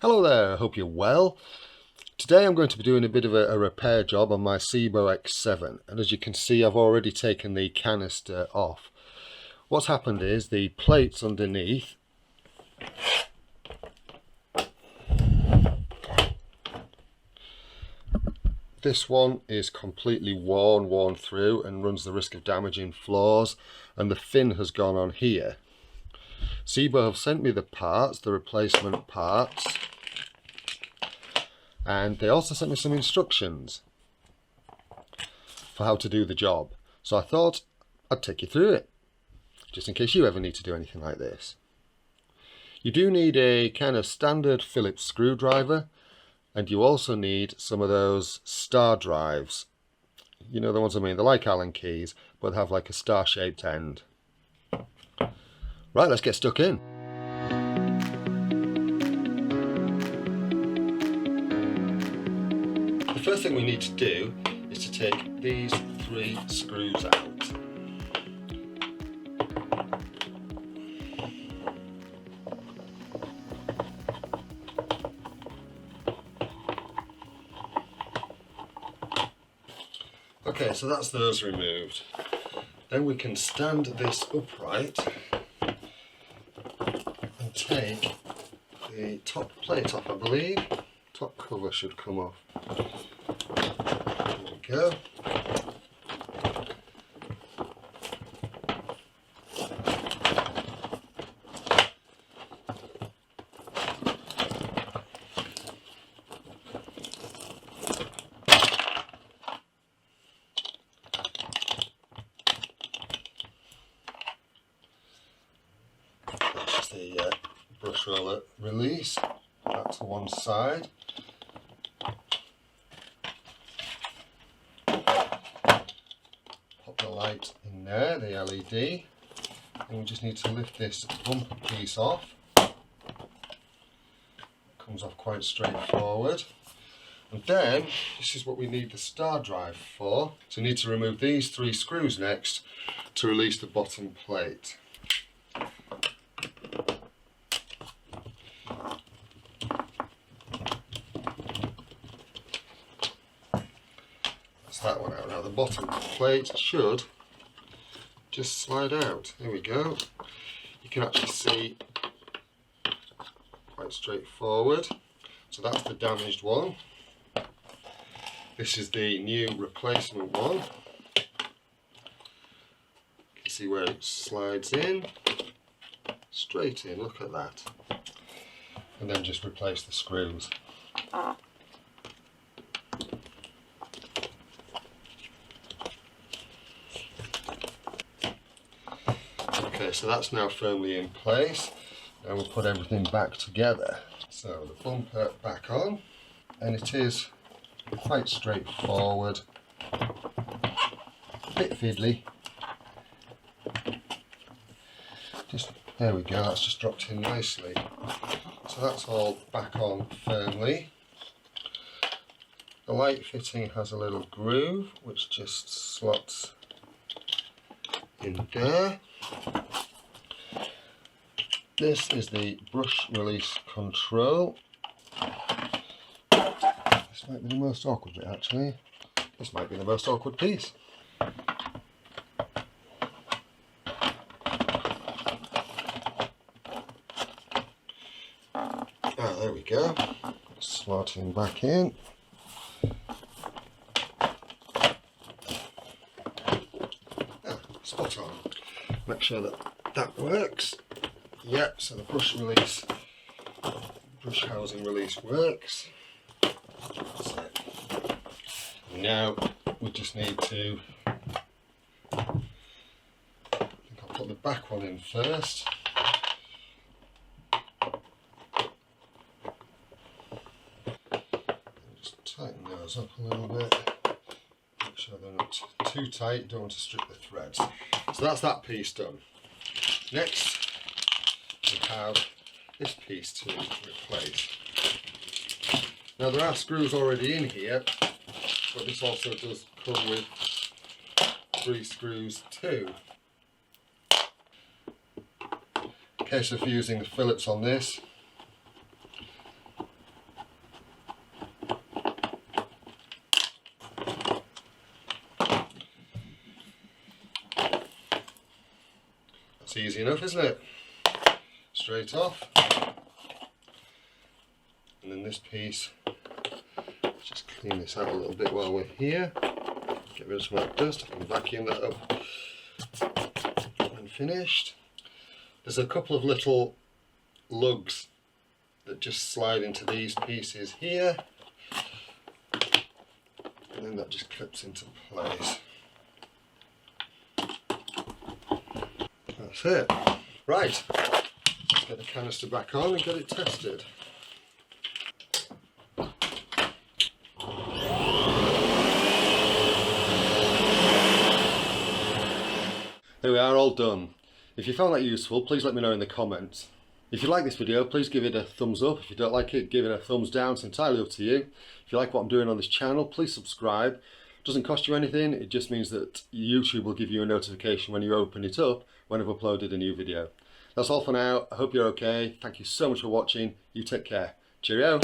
Hello there, I hope you're well. Today I'm going to be doing a bit of a repair job on my SEBO X7, and as you can see I've already taken the canister off. What's happened is the plates underneath this one is completely worn through and runs the risk of damaging floors, and the fin has gone on here. SEBO have sent me the parts, the replacement parts, and they also sent me some instructions for how to do the job. So I thought I'd take you through it, just in case you ever need to do anything like this. You do need a kind of standard Phillips screwdriver, and you also need some of those star drives. You know the ones I mean, they're like Allen keys, but they have like a star-shaped end. Right, let's get stuck in. The first thing we need to do is to take these 3 screws out. Okay, so that's those removed. Then we can stand this upright and take the top plate off, I believe. Top cover should come off. There we go. That's the brush roller release. That to one side. Pop the light in there, the LED, and we just need to lift this bumper piece off. Comes off quite straightforward. And then, this is what we need the star drive for. So we need to remove these 3 screws next to release the bottom plate. That one out. Now the bottom plate should just slide out. There we go. You can actually see quite straightforward. So that's the damaged one. This is the new replacement one. You can see where it slides in. Straight in, look at that. And then just replace the screws. Okay, so that's now firmly in place. Now we'll put everything back together. So the bumper back on, and it is quite straightforward. A bit fiddly. Just there we go, that's just dropped in nicely. So that's all back on firmly. The light fitting has a little groove which just slots in there. This is the brush release control. This might be the most awkward bit actually. This might be the most awkward piece. There we go. Slotting back in. Spot on. Make sure that that works. Yep, so the brush housing release works. That's it. Now we just need to, I think I'll put the back one in first. Just tighten those up a little bit. Make sure they're not too tight, don't want to strip the threads. So that's that piece done. Next, we have this piece to replace. Now there are screws already in here, but this also does come with 3 screws too. In case of using the Phillips on this, It's easy enough, isn't it? Straight off. And then this piece, just clean this out a little bit while we're here. Get rid of some of that dust. I can vacuum that up when finished. There's a couple of little lugs that just slide into these pieces here. And then that just clips into place. That's it. Right, let's get the canister back on and get it tested. There we are, all done. If you found that useful, please let me know in the comments. If you like this video, please give it a thumbs up. If you don't like it, give it a thumbs down. It's entirely up to you. If you like what I'm doing on this channel, please subscribe. It doesn't cost you anything. It just means that YouTube will give you a notification when you open it up when I've uploaded a new video. That's all for now. I hope you're okay. Thank you so much for watching. You take care. Cheerio.